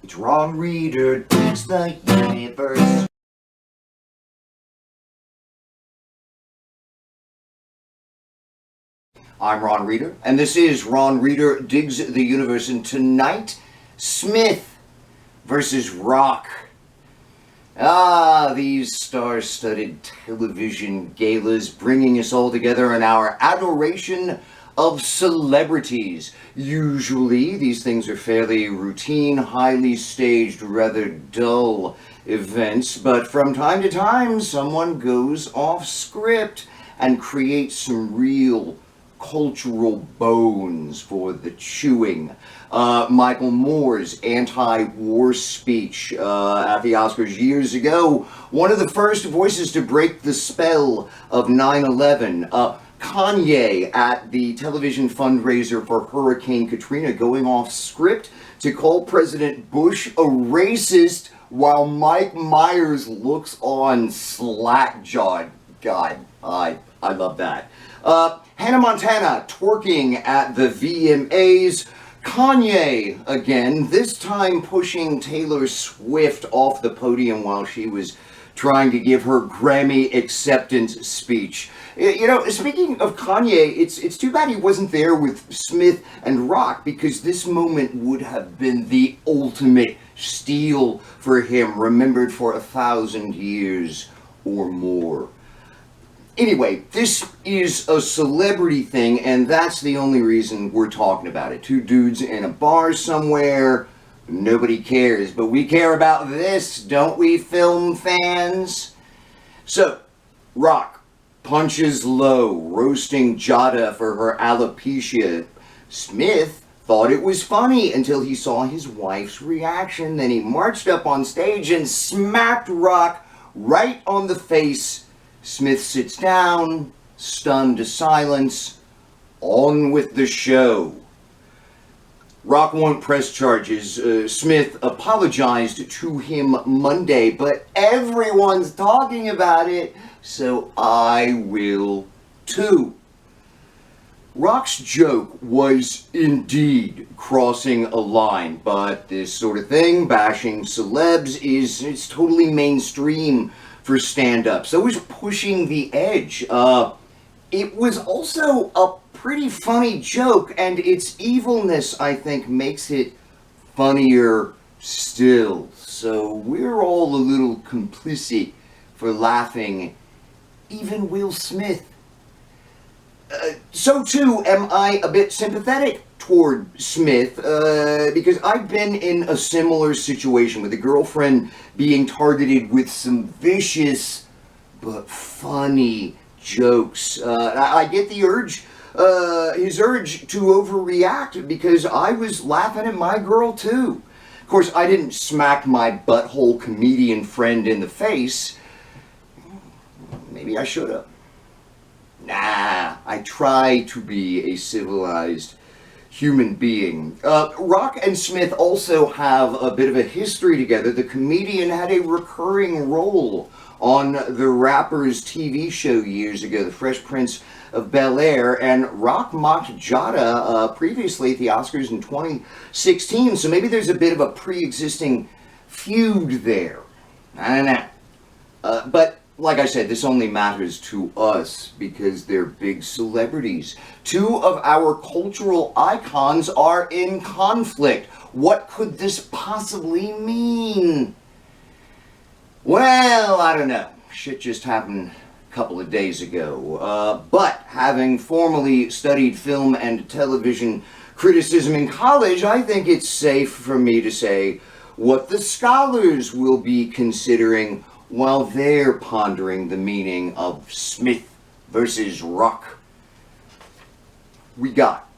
It's Ron Reader Digs the Universe. I'm Ron Reader, and this is Ron Reader Digs the Universe, and tonight, Smith versus Rock. These star-studded television galas bringing us all together in our adoration of celebrities. Usually, these things are fairly routine, highly staged, rather dull events, but from time to time, someone goes off script and creates some real cultural bones for the chewing. Michael Moore's anti-war speech at the Oscars years ago, one of the first voices to break the spell of 9/11. Kanye at the television fundraiser for Hurricane Katrina going off script to call President Bush a racist while Mike Myers looks on slack-jawed. God, I love that. Hannah Montana twerking at the VMAs. Kanye again, this time pushing Taylor Swift off the podium while she was trying to give her Grammy acceptance speech. You know, speaking of Kanye, it's too bad he wasn't there with Smith and Rock, because this moment would have been the ultimate steal for him, remembered for 1,000 years or more. Anyway, this is a celebrity thing, and that's the only reason we're talking about it. Two dudes in a bar somewhere, nobody cares, but we care about this, don't we, film fans? So, Rock punches low, roasting Jada for her alopecia. Smith thought it was funny until he saw his wife's reaction. Then he marched up on stage and smacked Rock right on the face. Smith sits down, stunned to silence. On with the show. Rock won't press charges. Smith apologized to him Monday, but everyone's talking about it, so I will too. Rock's joke was indeed crossing a line, but this sort of thing, bashing celebs, it's totally mainstream for stand-up. So is pushing the edge. It was also a pretty funny joke, and its evilness, I think, makes it funnier still. So we're all a little complicit for laughing. Even Will Smith. So too am I a bit sympathetic toward Smith, because I've been in a similar situation with a girlfriend being targeted with some vicious but funny jokes. I get the urge, his urge to overreact, because I was laughing at my girl too. Of course, I didn't smack my butthole comedian friend in the face. Maybe I should have. Nah, I try to be a civilized human being. Rock and Smith also have a bit of a history together. The comedian had a recurring role on the rapper's TV show years ago, The Fresh Prince of Bel-Air, and Rock mocked Jada previously at the Oscars in 2016, so maybe there's a bit of a pre-existing feud there. I don't know. But like I said, this only matters to us because they're big celebrities. Two of our cultural icons are in conflict. What could this possibly mean? Well, I don't know. Shit just happened a couple of days ago. But having formally studied film and television criticism in college, I think it's safe for me to say what the scholars will be considering while they're pondering the meaning of Smith versus Rock. We got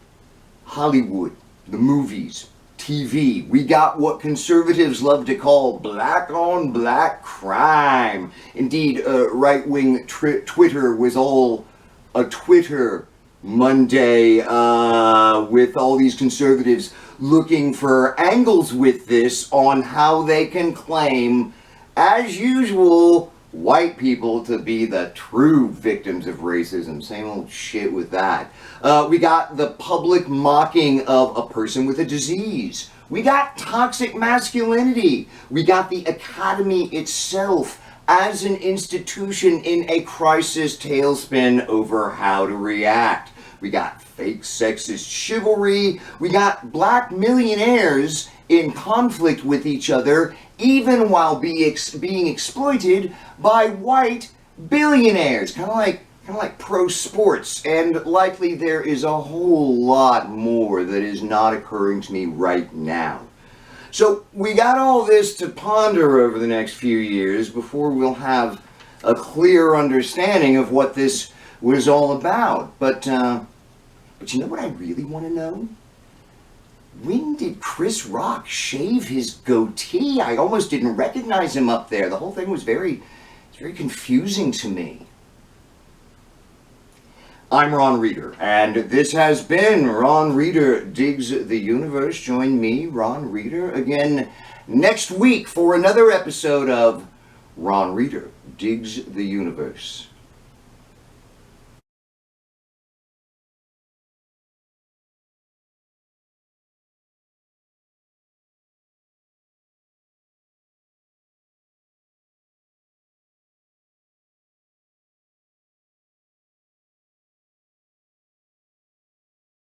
Hollywood, the movies, TV. We got what conservatives love to call black on black crime. Indeed, right-wing Twitter was all a Twitter Monday with all these conservatives looking for angles with this on how they can claim, as usual, white people to be the true victims of racism. Same old shit with that. We got the public mocking of a person with a disease. We got toxic masculinity. We got the academy itself as an institution in a crisis tailspin over how to react. We got fake sexist chivalry. We got black millionaires in conflict with each other, even while being exploited by white billionaires. Kind of like pro sports. And likely there is a whole lot more that is not occurring to me right now. So we got all this to ponder over the next few years before we'll have a clear understanding of what this was all about. But you know what I really want to know? When did Chris Rock shave his goatee? I almost didn't recognize him up there. The whole thing was very confusing to me. I'm Ron Reeder, and this has been Ron Reeder Digs the Universe. Join me, Ron Reeder, again next week for another episode of Ron Reeder Digs the Universe.